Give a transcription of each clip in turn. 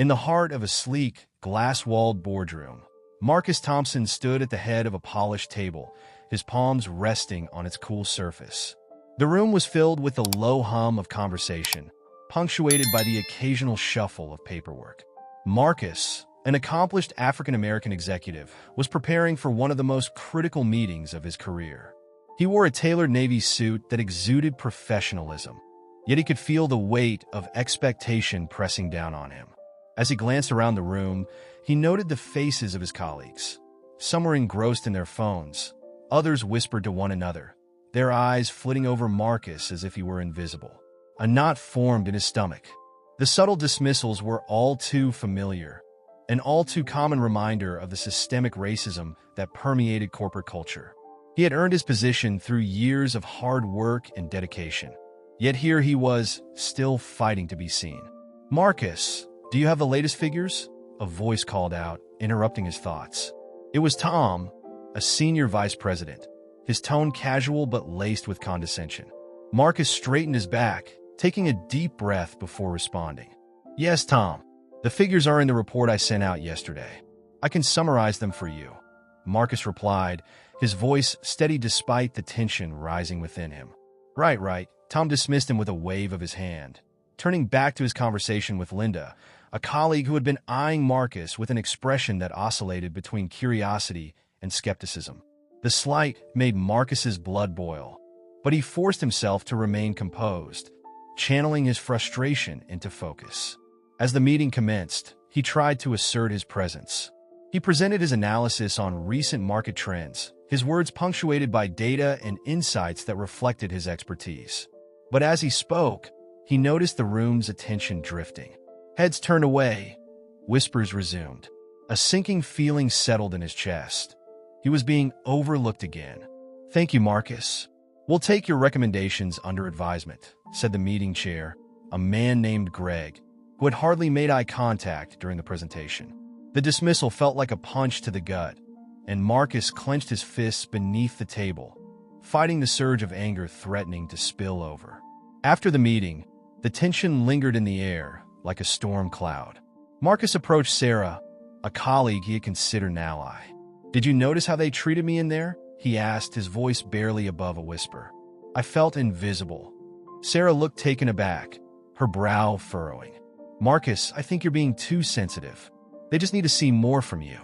In the heart of a sleek, glass-walled boardroom, Marcus Thompson stood at the head of a polished table, his palms resting on its cool surface. The room was filled with the low hum of conversation, punctuated by the occasional shuffle of paperwork. Marcus, an accomplished African-American executive, was preparing for one of the most critical meetings of his career. He wore a tailored navy suit that exuded professionalism, yet he could feel the weight of expectation pressing down on him. As he glanced around the room, he noted the faces of his colleagues. Some were engrossed in their phones. Others whispered to one another, their eyes flitting over Marcus as if he were invisible. A knot formed in his stomach. The subtle dismissals were all too familiar, an all too common reminder of the systemic racism that permeated corporate culture. He had earned his position through years of hard work and dedication. Yet here he was, still fighting to be seen. "Marcus, do you have the latest figures?" a voice called out, interrupting his thoughts. It was Tom, a senior vice president, his tone casual but laced with condescension. Marcus straightened his back, taking a deep breath before responding. "Yes, Tom. The figures are in the report I sent out yesterday. I can summarize them for you," Marcus replied, his voice steady despite the tension rising within him. Right, Tom dismissed him with a wave of his hand, turning back to his conversation with Linda, a colleague who had been eyeing Marcus with an expression that oscillated between curiosity and skepticism. The slight made Marcus's blood boil, but he forced himself to remain composed, channeling his frustration into focus. As the meeting commenced, he tried to assert his presence. He presented his analysis on recent market trends, his words punctuated by data and insights that reflected his expertise. But as he spoke, he noticed the room's attention drifting. Heads turned away, whispers resumed. A sinking feeling settled in his chest. He was being overlooked again. "Thank you, Marcus. We'll take your recommendations under advisement," said the meeting chair, a man named Greg, who had hardly made eye contact during the presentation. The dismissal felt like a punch to the gut, and Marcus clenched his fists beneath the table, fighting the surge of anger threatening to spill over. After the meeting, the tension lingered in the air like a storm cloud. Marcus approached Sarah, a colleague he had considered an ally. "Did you notice how they treated me in there?" he asked, his voice barely above a whisper. "I felt invisible." Sarah looked taken aback, her brow furrowing. "Marcus, I think you're being too sensitive. They just need to see more from you.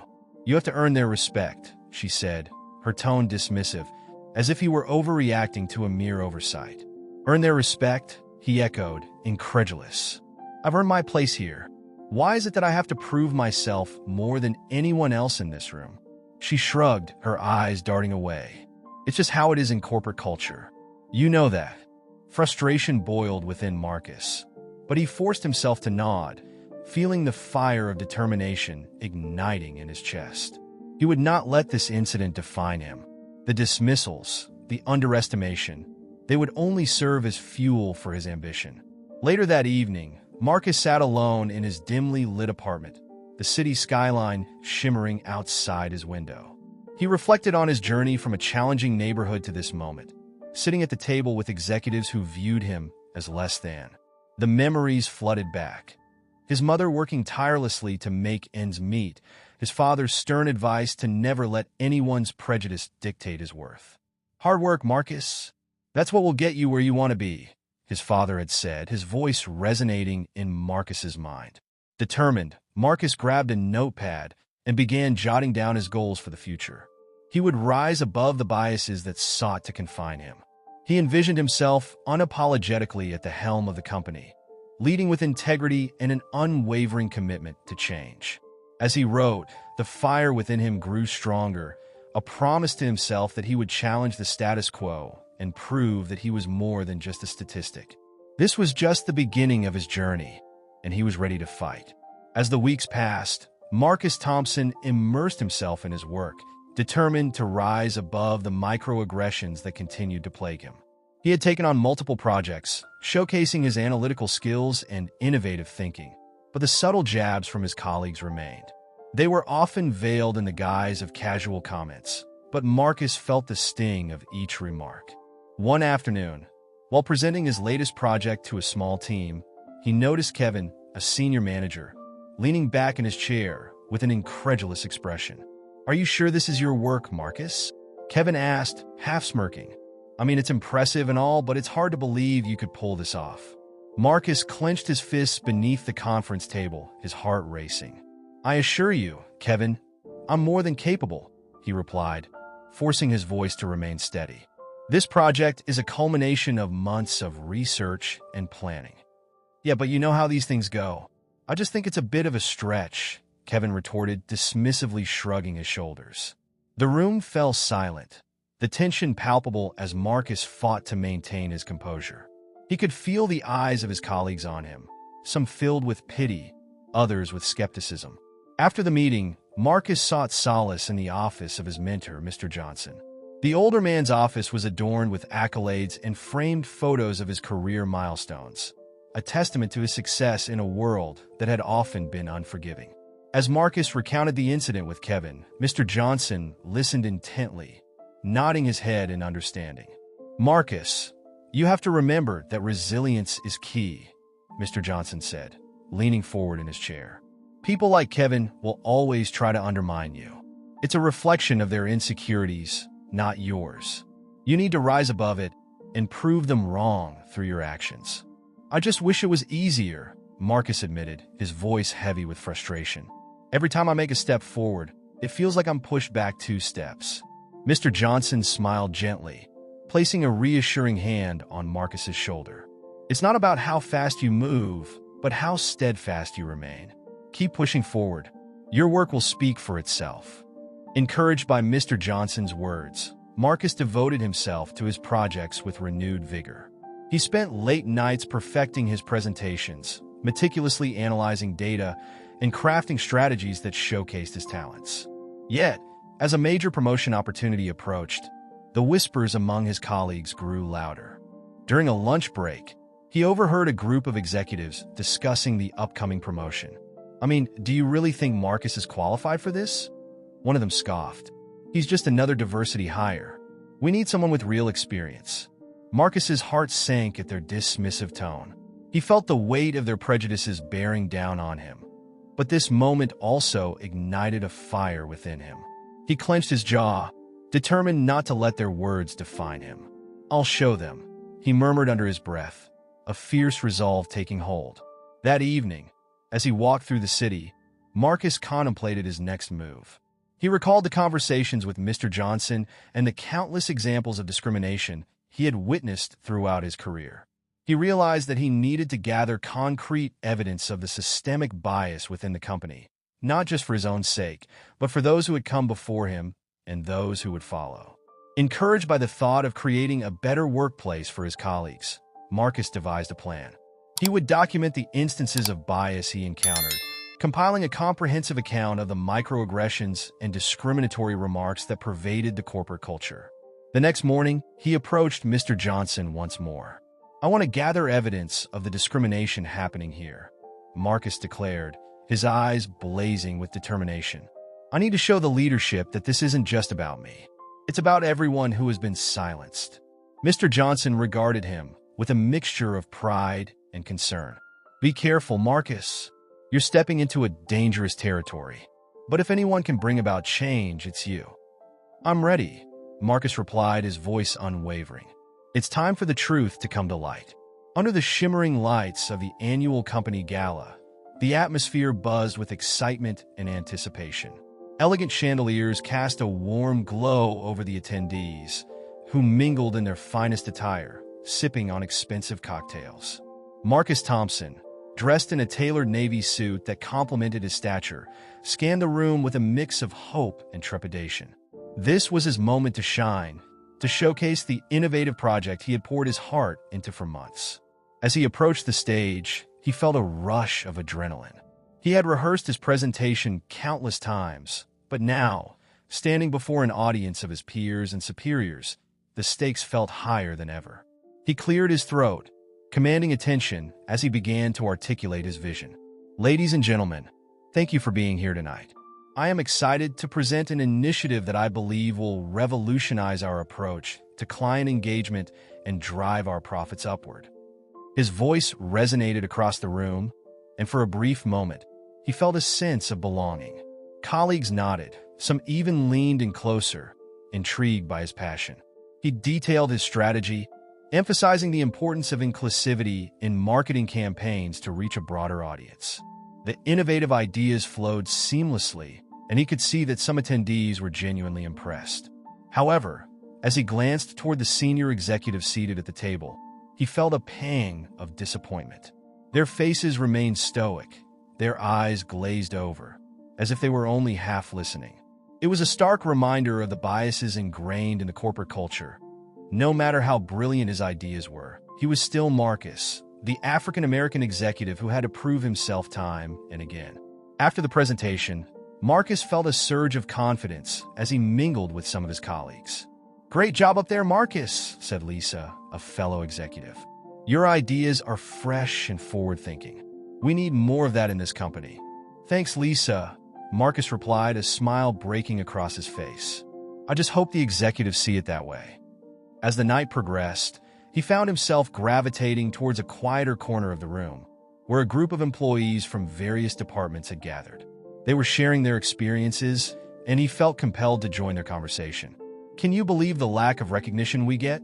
You have to earn their respect," she said, her tone dismissive, as if he were overreacting to a mere oversight. "Earn their respect?" he echoed, incredulous. "I've earned my place here. Why is it that I have to prove myself more than anyone else in this room?" She shrugged, her eyes darting away. "It's just how it is in corporate culture. You know that." Frustration boiled within Marcus, but he forced himself to nod, feeling the fire of determination igniting in his chest. He would not let this incident define him. The dismissals, the underestimation, they would only serve as fuel for his ambition. Later that evening, Marcus sat alone in his dimly lit apartment, the city skyline shimmering outside his window. He reflected on his journey from a challenging neighborhood to this moment, sitting at the table with executives who viewed him as less than. The memories flooded back. His mother working tirelessly to make ends meet, his father's stern advice to never let anyone's prejudice dictate his worth. "Hard work, Marcus. That's what will get you where you want to be," his father had said, his voice resonating in Marcus's mind. Determined, Marcus grabbed a notepad and began jotting down his goals for the future. He would rise above the biases that sought to confine him. He envisioned himself unapologetically at the helm of the company, leading with integrity and an unwavering commitment to change. As he wrote, the fire within him grew stronger, a promise to himself that he would challenge the status quo and prove that he was more than just a statistic. This was just the beginning of his journey, and he was ready to fight. As the weeks passed, Marcus Thompson immersed himself in his work, determined to rise above the microaggressions that continued to plague him. He had taken on multiple projects, showcasing his analytical skills and innovative thinking, but the subtle jabs from his colleagues remained. They were often veiled in the guise of casual comments, but Marcus felt the sting of each remark. One afternoon, while presenting his latest project to a small team, he noticed Kevin, a senior manager, leaning back in his chair with an incredulous expression. "Are you sure this is your work, Marcus?" Kevin asked, half smirking. "I mean, it's impressive and all, but it's hard to believe you could pull this off." Marcus clenched his fists beneath the conference table, his heart racing. "I assure you, Kevin, I'm more than capable," he replied, forcing his voice to remain steady. "This project is a culmination of months of research and planning." "Yeah, but you know how these things go. I just think it's a bit of a stretch," Kevin retorted, dismissively shrugging his shoulders. The room fell silent, the tension palpable as Marcus fought to maintain his composure. He could feel the eyes of his colleagues on him, some filled with pity, others with skepticism. After the meeting, Marcus sought solace in the office of his mentor, Mr. Johnson. The older man's office was adorned with accolades and framed photos of his career milestones, a testament to his success in a world that had often been unforgiving. As Marcus recounted the incident with Kevin, Mr. Johnson listened intently, nodding his head in understanding. "Marcus, you have to remember that resilience is key," Mr. Johnson said, leaning forward in his chair. "People like Kevin will always try to undermine you. It's a reflection of their insecurities, not yours. You need to rise above it and prove them wrong through your actions." "I just wish it was easier," Marcus admitted, his voice heavy with frustration. "Every time I make a step forward, it feels like I'm pushed back 2 steps. Mr. Johnson smiled gently, placing a reassuring hand on Marcus's shoulder. "It's not about how fast you move, but how steadfast you remain. Keep pushing forward. Your work will speak for itself." Encouraged by Mr. Johnson's words, Marcus devoted himself to his projects with renewed vigor. He spent late nights perfecting his presentations, meticulously analyzing data, and crafting strategies that showcased his talents. Yet, as a major promotion opportunity approached, the whispers among his colleagues grew louder. During a lunch break, he overheard a group of executives discussing the upcoming promotion. "I mean, do you really think Marcus is qualified for this?" One of them scoffed. "He's just another diversity hire. We need someone with real experience." Marcus's heart sank at their dismissive tone. He felt the weight of their prejudices bearing down on him. But this moment also ignited a fire within him. He clenched his jaw, determined not to let their words define him. "I'll show them," he murmured under his breath, a fierce resolve taking hold. That evening, as he walked through the city, Marcus contemplated his next move. He recalled the conversations with Mr. Johnson and the countless examples of discrimination he had witnessed throughout his career. He realized that he needed to gather concrete evidence of the systemic bias within the company, not just for his own sake, but for those who had come before him and those who would follow. Encouraged by the thought of creating a better workplace for his colleagues, Marcus devised a plan. He would document the instances of bias he encountered, compiling a comprehensive account of the microaggressions and discriminatory remarks that pervaded the corporate culture. The next morning, he approached Mr. Johnson once more. "I want to gather evidence of the discrimination happening here," Marcus declared, his eyes blazing with determination. "I need to show the leadership that this isn't just about me. It's about everyone who has been silenced." Mr. Johnson regarded him with a mixture of pride and concern. "Be careful, Marcus. You're stepping into a dangerous territory. But if anyone can bring about change, it's you." "I'm ready," Marcus replied, his voice unwavering. "It's time for the truth to come to light." Under the shimmering lights of the annual company gala, the atmosphere buzzed with excitement and anticipation. Elegant chandeliers cast a warm glow over the attendees, who mingled in their finest attire, sipping on expensive cocktails. Marcus Thompson, dressed in a tailored navy suit that complemented his stature, scanned the room with a mix of hope and trepidation. This was his moment to shine, to showcase the innovative project he had poured his heart into for months. As he approached the stage, he felt a rush of adrenaline. He had rehearsed his presentation countless times, but now, standing before an audience of his peers and superiors, the stakes felt higher than ever. He cleared his throat, commanding attention as he began to articulate his vision. "Ladies and gentlemen, thank you for being here tonight. I am excited to present an initiative that I believe will revolutionize our approach to client engagement and drive our profits upward." His voice resonated across the room, and for a brief moment, he felt a sense of belonging. Colleagues nodded, some even leaned in closer, intrigued by his passion. He detailed his strategy, emphasizing the importance of inclusivity in marketing campaigns to reach a broader audience. The innovative ideas flowed seamlessly, and he could see that some attendees were genuinely impressed. However, as he glanced toward the senior executive seated at the table, he felt a pang of disappointment. Their faces remained stoic, their eyes glazed over, as if they were only half listening. It was a stark reminder of the biases ingrained in the corporate culture. No matter how brilliant his ideas were, he was still Marcus, the African-American executive who had to prove himself time and again. After the presentation, Marcus felt a surge of confidence as he mingled with some of his colleagues. "Great job up there, Marcus," said Lisa, a fellow executive. "Your ideas are fresh and forward-thinking. We need more of that in this company." "Thanks, Lisa," Marcus replied, a smile breaking across his face. "I just hope the executives see it that way." As the night progressed, he found himself gravitating towards a quieter corner of the room, where a group of employees from various departments had gathered. They were sharing their experiences, and he felt compelled to join their conversation. "Can you believe the lack of recognition we get?"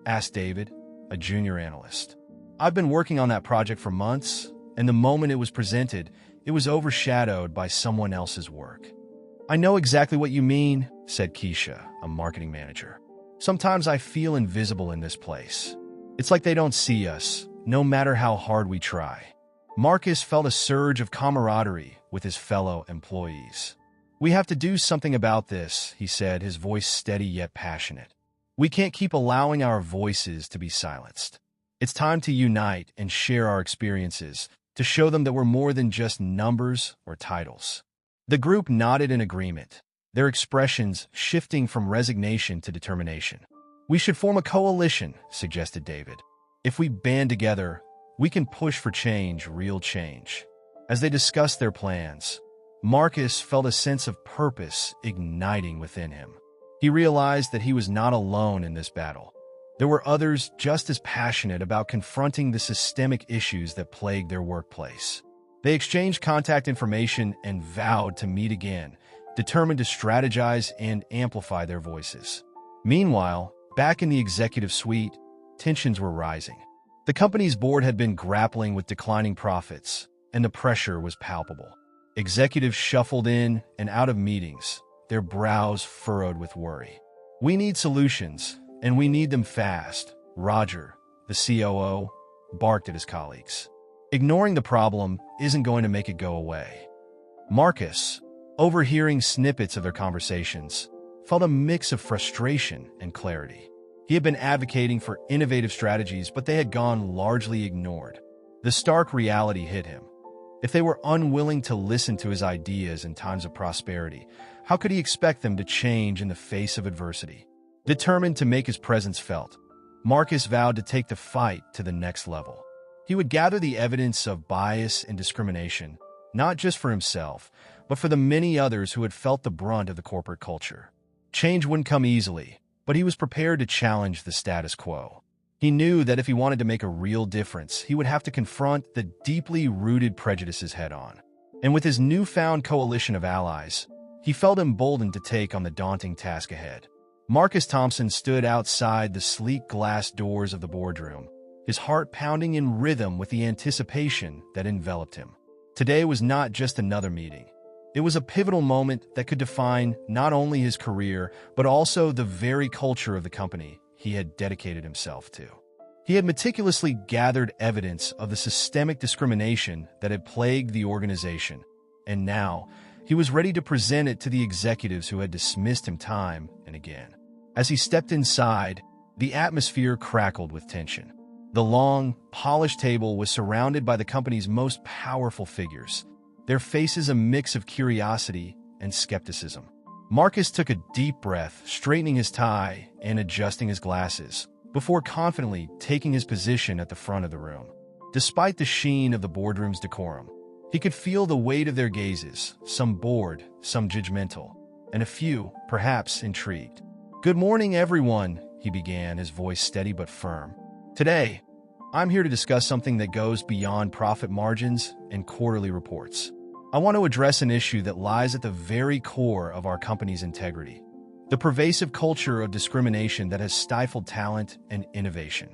asked David, a junior analyst. "I've been working on that project for months, and the moment it was presented, it was overshadowed by someone else's work." "I know exactly what you mean," said Keisha, a marketing manager. "Sometimes I feel invisible in this place. It's like they don't see us, no matter how hard we try." Marcus felt a surge of camaraderie with his fellow employees. "We have to do something about this," he said, his voice steady yet passionate. "We can't keep allowing our voices to be silenced. It's time to unite and share our experiences, to show them that we're more than just numbers or titles." The group nodded in agreement, their expressions shifting from resignation to determination. "We should form a coalition," suggested David. "If we band together, we can push for change, real change." As they discussed their plans, Marcus felt a sense of purpose igniting within him. He realized that he was not alone in this battle. There were others just as passionate about confronting the systemic issues that plagued their workplace. They exchanged contact information and vowed to meet again, determined to strategize and amplify their voices. Meanwhile, back in the executive suite, tensions were rising. The company's board had been grappling with declining profits, and the pressure was palpable. Executives shuffled in and out of meetings, their brows furrowed with worry. "We need solutions, and we need them fast," Roger, the COO, barked at his colleagues. "Ignoring the problem isn't going to make it go away." Marcus, overhearing snippets of their conversations, felt a mix of frustration and clarity. He had been advocating for innovative strategies, but they had gone largely ignored. The stark reality hit him. If they were unwilling to listen to his ideas in times of prosperity, how could he expect them to change in the face of adversity? Determined to make his presence felt, Marcus vowed to take the fight to the next level. He would gather the evidence of bias and discrimination, not just for himself, but for the many others who had felt the brunt of the corporate culture. Change wouldn't come easily, but he was prepared to challenge the status quo. He knew that if he wanted to make a real difference, he would have to confront the deeply rooted prejudices head-on. And with his newfound coalition of allies, he felt emboldened to take on the daunting task ahead. Marcus Thompson stood outside the sleek glass doors of the boardroom, his heart pounding in rhythm with the anticipation that enveloped him. Today was not just another meeting. It was a pivotal moment that could define not only his career, but also the very culture of the company he had dedicated himself to. He had meticulously gathered evidence of the systemic discrimination that had plagued the organization, and now he was ready to present it to the executives who had dismissed him time and again. As he stepped inside, the atmosphere crackled with tension. The long, polished table was surrounded by the company's most powerful figures, their faces a mix of curiosity and skepticism. Marcus took a deep breath, straightening his tie and adjusting his glasses, before confidently taking his position at the front of the room. Despite the sheen of the boardroom's decorum, he could feel the weight of their gazes, some bored, some judgmental, and a few, perhaps, intrigued. "Good morning, everyone," he began, his voice steady but firm. "Today, I'm here to discuss something that goes beyond profit margins and quarterly reports. I want to address an issue that lies at the very core of our company's integrity: the pervasive culture of discrimination that has stifled talent and innovation.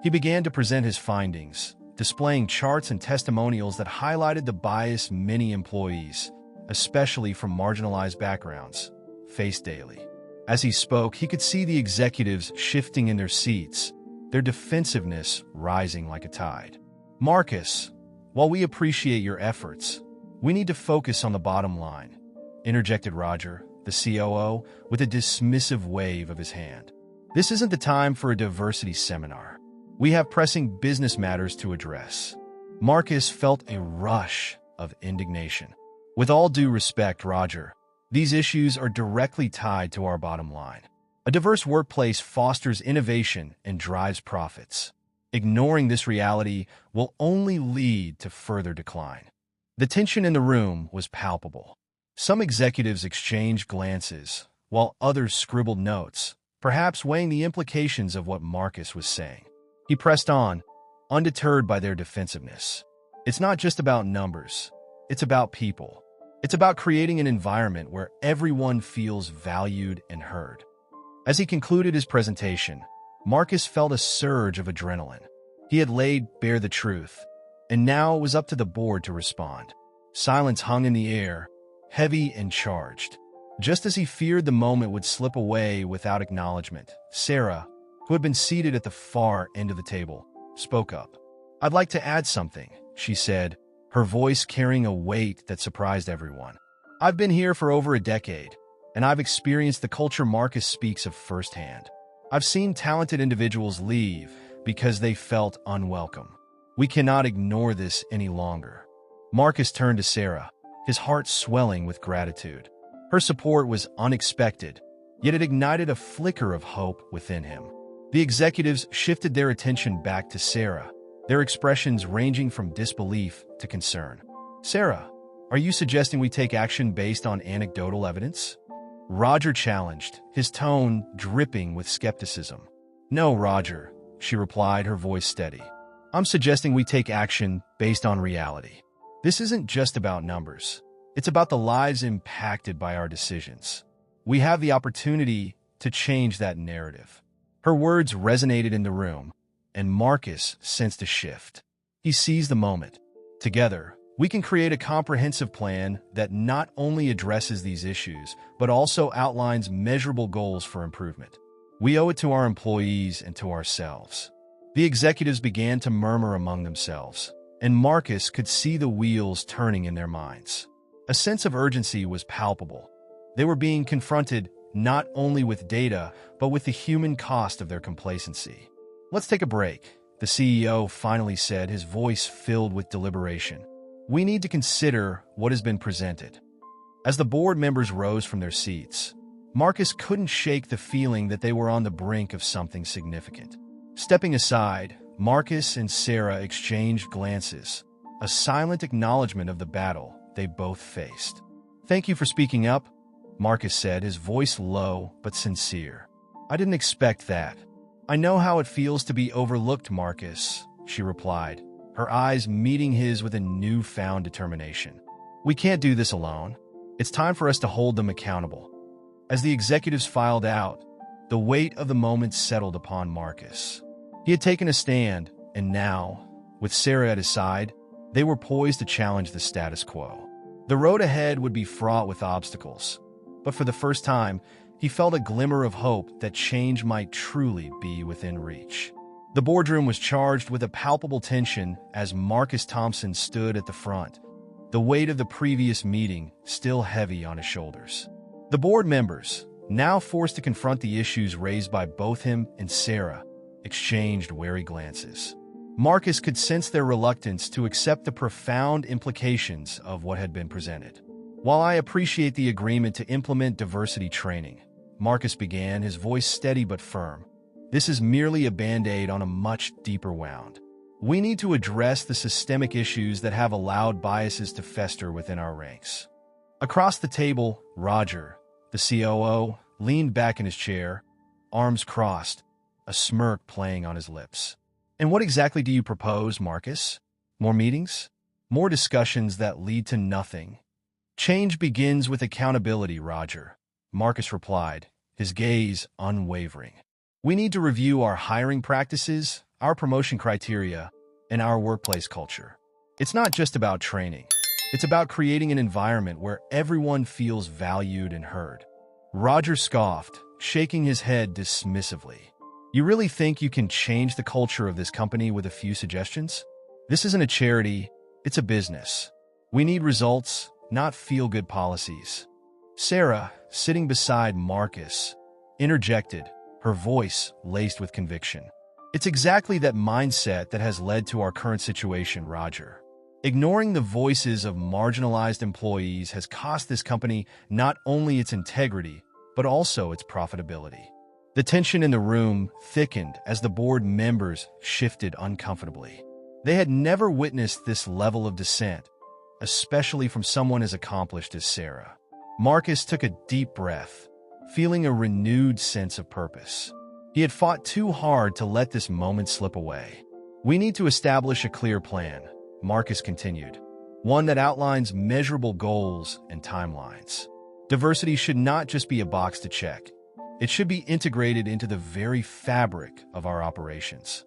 He began to present his findings, displaying charts and testimonials that highlighted the bias many employees, especially from marginalized backgrounds, face daily. As he spoke, he could see the executives shifting in their seats, their defensiveness rising like a tide. "Marcus, while we appreciate your efforts, we need to focus on the bottom line," interjected Roger, the COO, with a dismissive wave of his hand. "This isn't the time for a diversity seminar. We have pressing business matters to address." Marcus felt a rush of indignation. "With all due respect, Roger, these issues are directly tied to our bottom line. A diverse workplace fosters innovation and drives profits. Ignoring this reality will only lead to further decline." The tension in the room was palpable. Some executives exchanged glances, while others scribbled notes, perhaps weighing the implications of what Marcus was saying. He pressed on, undeterred by their defensiveness. "It's not just about numbers. It's about people. It's about creating an environment where everyone feels valued and heard." As he concluded his presentation, Marcus felt a surge of adrenaline. He had laid bare the truth, and now it was up to the board to respond. Silence hung in the air, heavy and charged. Just as he feared the moment would slip away without acknowledgement, Sarah, who had been seated at the far end of the table, spoke up. "I'd like to add something," she said, her voice carrying a weight that surprised everyone. "I've been here for over a decade, and I've experienced the culture Marcus speaks of firsthand. I've seen talented individuals leave because they felt unwelcome. We cannot ignore this any longer." Marcus turned to Sarah, his heart swelling with gratitude. Her support was unexpected, yet it ignited a flicker of hope within him. The executives shifted their attention back to Sarah, their expressions ranging from disbelief to concern. "Sarah, are you suggesting we take action based on anecdotal evidence?" Roger challenged, his tone dripping with skepticism. "No, Roger," she replied, her voice steady. "I'm suggesting we take action based on reality. This isn't just about numbers. It's about the lives impacted by our decisions. We have the opportunity to change that narrative." Her words resonated in the room, and Marcus sensed a shift. He seized the moment. "Together, we can create a comprehensive plan that not only addresses these issues, but also outlines measurable goals for improvement. We owe it to our employees and to ourselves." The executives began to murmur among themselves, and Marcus could see the wheels turning in their minds. A sense of urgency was palpable. They were being confronted not only with data, but with the human cost of their complacency. "Let's take a break," the CEO finally said, his voice filled with deliberation. "We need to consider what has been presented." As the board members rose from their seats, Marcus couldn't shake the feeling that they were on the brink of something significant. Stepping aside, Marcus and Sarah exchanged glances, a silent acknowledgement of the battle they both faced. "Thank you for speaking up," Marcus said, his voice low but sincere. "I didn't expect that." "I know how it feels to be overlooked, Marcus," she replied, her eyes meeting his with a newfound determination. "We can't do this alone. It's time for us to hold them accountable." As the executives filed out, the weight of the moment settled upon Marcus. He had taken a stand, and now, with Sarah at his side, they were poised to challenge the status quo. The road ahead would be fraught with obstacles, but for the first time, he felt a glimmer of hope that change might truly be within reach. The boardroom was charged with a palpable tension as Marcus Thompson stood at the front, the weight of the previous meeting still heavy on his shoulders. The board members, now forced to confront the issues raised by both him and Sarah, exchanged wary glances. Marcus could sense their reluctance to accept the profound implications of what had been presented. "While I appreciate the agreement to implement diversity training," Marcus began, his voice steady but firm, "this is merely a band-aid on a much deeper wound. We need to address the systemic issues that have allowed biases to fester within our ranks." Across the table, Roger, the COO, leaned back in his chair, arms crossed, a smirk playing on his lips. "And what exactly do you propose, Marcus? More meetings?" More discussions that lead to nothing. Change begins with accountability, Roger. Marcus replied, his gaze unwavering. We need to review our hiring practices, our promotion criteria, and our workplace culture. It's not just about training. It's about creating an environment where everyone feels valued and heard. Roger scoffed, shaking his head dismissively. You really think you can change the culture of this company with a few suggestions? This isn't a charity, it's a business. We need results, not feel-good policies. Sarah, sitting beside Marcus, interjected, her voice laced with conviction. It's exactly that mindset that has led to our current situation, Roger. Ignoring the voices of marginalized employees has cost this company not only its integrity, but also its profitability. The tension in the room thickened as the board members shifted uncomfortably. They had never witnessed this level of dissent, especially from someone as accomplished as Sarah. Marcus took a deep breath, feeling a renewed sense of purpose. He had fought too hard to let this moment slip away. We need to establish a clear plan, Marcus continued, one that outlines measurable goals and timelines. Diversity should not just be a box to check. It should be integrated into the very fabric of our operations.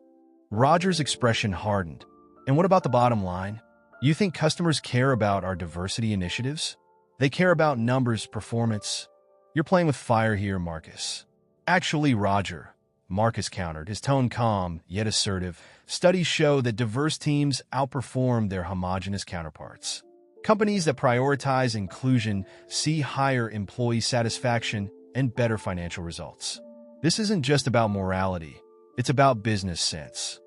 Roger's expression hardened. And what about the bottom line? You think customers care about our diversity initiatives? They care about numbers, performance. You're playing with fire here, Marcus. Actually, Roger, Marcus countered, his tone calm, yet assertive. Studies show that diverse teams outperform their homogeneous counterparts. Companies that prioritize inclusion see higher employee satisfaction and better financial results. This isn't just about morality, it's about business sense.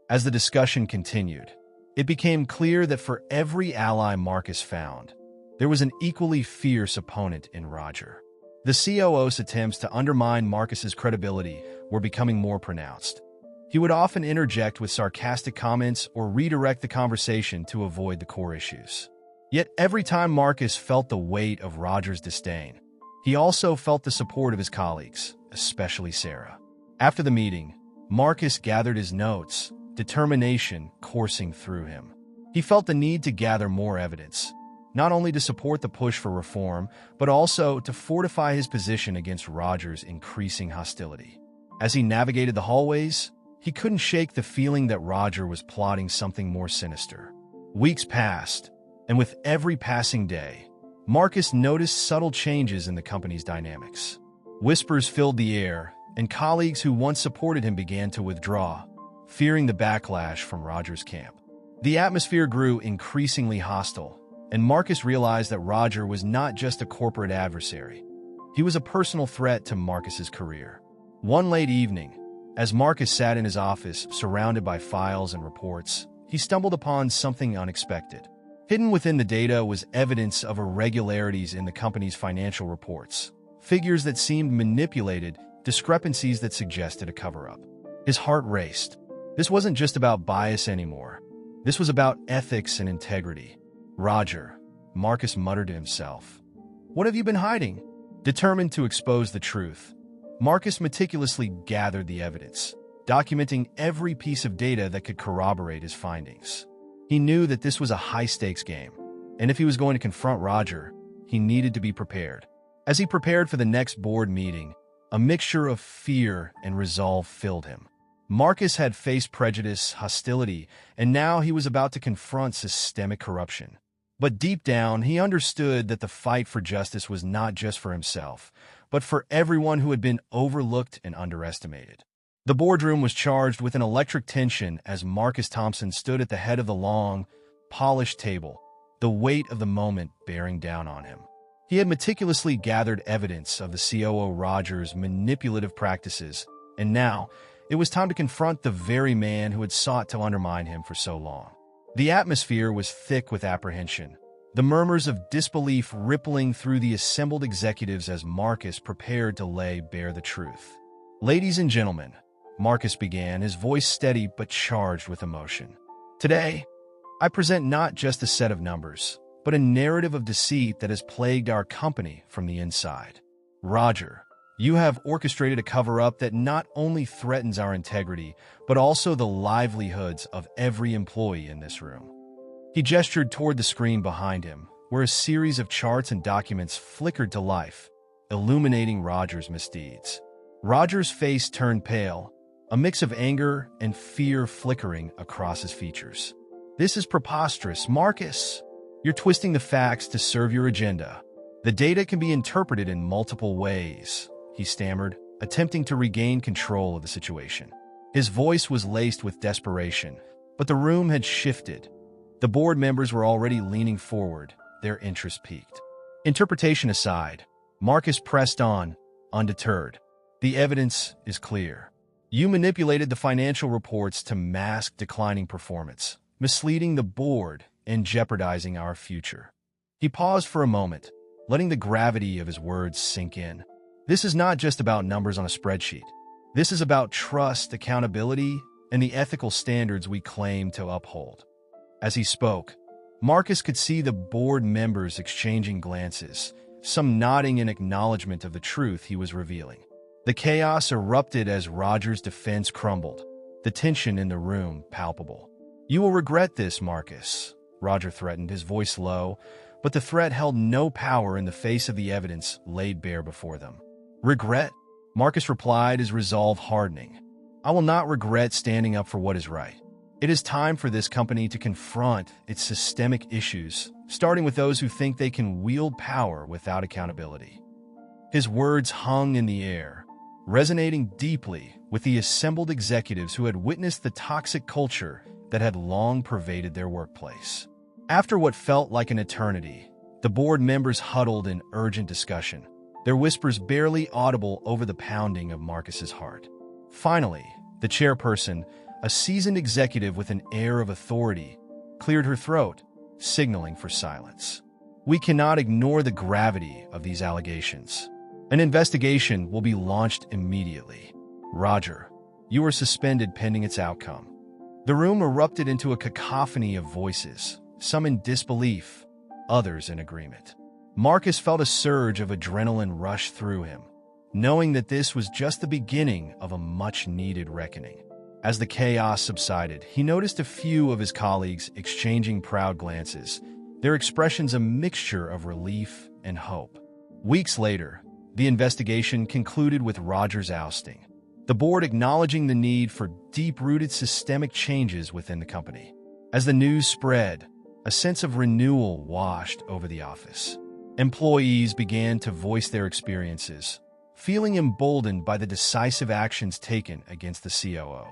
As the discussion continued, it became clear that for every ally Marcus found, there was an equally fierce opponent in Roger. The COO's attempts to undermine Marcus's credibility were becoming more pronounced. He would often interject with sarcastic comments or redirect the conversation to avoid the core issues. Yet every time Marcus felt the weight of Roger's disdain, he also felt the support of his colleagues, especially Sarah. After the meeting, Marcus gathered his notes, determination coursing through him. He felt the need to gather more evidence, not only to support the push for reform, but also to fortify his position against Roger's increasing hostility. As he navigated the hallways, he couldn't shake the feeling that Roger was plotting something more sinister. Weeks passed, and with every passing day, Marcus noticed subtle changes in the company's dynamics. Whispers filled the air, and colleagues who once supported him began to withdraw, fearing the backlash from Roger's camp. The atmosphere grew increasingly hostile, and Marcus realized that Roger was not just a corporate adversary. He was a personal threat to Marcus's career. One late evening, as Marcus sat in his office surrounded by files and reports, he stumbled upon something unexpected. Hidden within the data was evidence of irregularities in the company's financial reports, figures that seemed manipulated, discrepancies that suggested a cover-up. His heart raced. This wasn't just about bias anymore. This was about ethics and integrity. Roger, Marcus muttered to himself. What have you been hiding? Determined to expose the truth, Marcus meticulously gathered the evidence, documenting every piece of data that could corroborate his findings. He knew that this was a high-stakes game, and if he was going to confront Roger, he needed to be prepared. As he prepared for the next board meeting, a mixture of fear and resolve filled him. Marcus had faced prejudice, hostility, and now he was about to confront systemic corruption. But deep down, he understood that the fight for justice was not just for himself, but for everyone who had been overlooked and underestimated. The boardroom was charged with an electric tension as Marcus Thompson stood at the head of the long, polished table, the weight of the moment bearing down on him. He had meticulously gathered evidence of the COO Rogers' manipulative practices, and now it was time to confront the very man who had sought to undermine him for so long. The atmosphere was thick with apprehension, the murmurs of disbelief rippling through the assembled executives as Marcus prepared to lay bare the truth. Ladies and gentlemen, Marcus began, his voice steady but charged with emotion. Today, I present not just a set of numbers, but a narrative of deceit that has plagued our company from the inside. Roger, you have orchestrated a cover-up that not only threatens our integrity, but also the livelihoods of every employee in this room. He gestured toward the screen behind him, where a series of charts and documents flickered to life, illuminating Roger's misdeeds. Roger's face turned pale, a mix of anger and fear flickering across his features. "This is preposterous, Marcus. You're twisting the facts to serve your agenda. The data can be interpreted in multiple ways," he stammered, attempting to regain control of the situation. His voice was laced with desperation, but the room had shifted. The board members were already leaning forward, their interest piqued. Interpretation aside, Marcus pressed on, undeterred. "The evidence is clear. You manipulated the financial reports to mask declining performance, misleading the board and jeopardizing our future." He paused for a moment, letting the gravity of his words sink in. "This is not just about numbers on a spreadsheet. This is about trust, accountability, and the ethical standards we claim to uphold." As he spoke, Marcus could see the board members exchanging glances, some nodding in acknowledgement of the truth he was revealing. The chaos erupted as Roger's defense crumbled, the tension in the room palpable. "You will regret this, Marcus," Roger threatened, his voice low, but the threat held no power in the face of the evidence laid bare before them. "Regret?" Marcus replied, his resolve hardening. "I will not regret standing up for what is right. It is time for this company to confront its systemic issues, starting with those who think they can wield power without accountability." His words hung in the air, resonating deeply with the assembled executives who had witnessed the toxic culture that had long pervaded their workplace. After what felt like an eternity, the board members huddled in urgent discussion, their whispers barely audible over the pounding of Marcus's heart. Finally, the chairperson, a seasoned executive with an air of authority, cleared her throat, signaling for silence. "We cannot ignore the gravity of these allegations. An investigation will be launched immediately. Roger, you are suspended pending its outcome." The room erupted into a cacophony of voices, some in disbelief, others in agreement. Marcus felt a surge of adrenaline rush through him, knowing that this was just the beginning of a much-needed reckoning. As the chaos subsided, he noticed a few of his colleagues exchanging proud glances, their expressions a mixture of relief and hope. Weeks later, the investigation concluded with Roger's ousting, the board acknowledging the need for deep-rooted systemic changes within the company. As the news spread, a sense of renewal washed over the office. Employees began to voice their experiences, feeling emboldened by the decisive actions taken against the COO.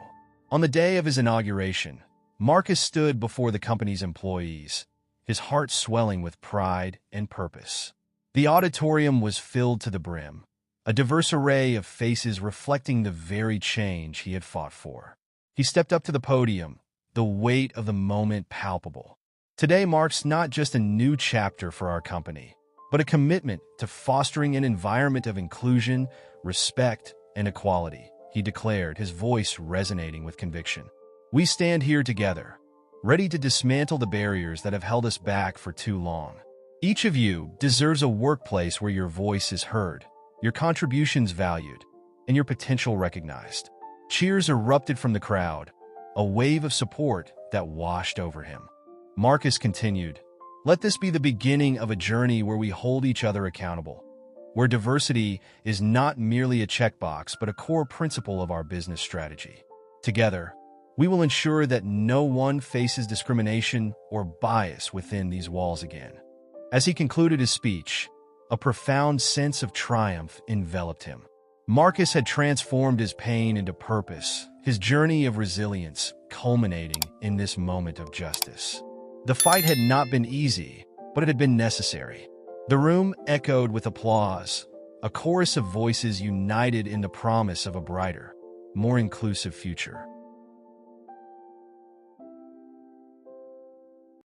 On the day of his inauguration, Marcus stood before the company's employees, his heart swelling with pride and purpose. The auditorium was filled to the brim, a diverse array of faces reflecting the very change he had fought for. He stepped up to the podium, the weight of the moment palpable. "Today marks not just a new chapter for our company, but a commitment to fostering an environment of inclusion, respect, and equality," he declared, his voice resonating with conviction. "We stand here together, ready to dismantle the barriers that have held us back for too long. Each of you deserves a workplace where your voice is heard, your contributions valued, and your potential recognized." Cheers erupted from the crowd, a wave of support that washed over him. Marcus continued, "Let this be the beginning of a journey where we hold each other accountable, where diversity is not merely a checkbox but a core principle of our business strategy. Together, we will ensure that no one faces discrimination or bias within these walls again." As he concluded his speech, a profound sense of triumph enveloped him. Marcus had transformed his pain into purpose, his journey of resilience culminating in this moment of justice. The fight had not been easy, but it had been necessary. The room echoed with applause, a chorus of voices united in the promise of a brighter, more inclusive future.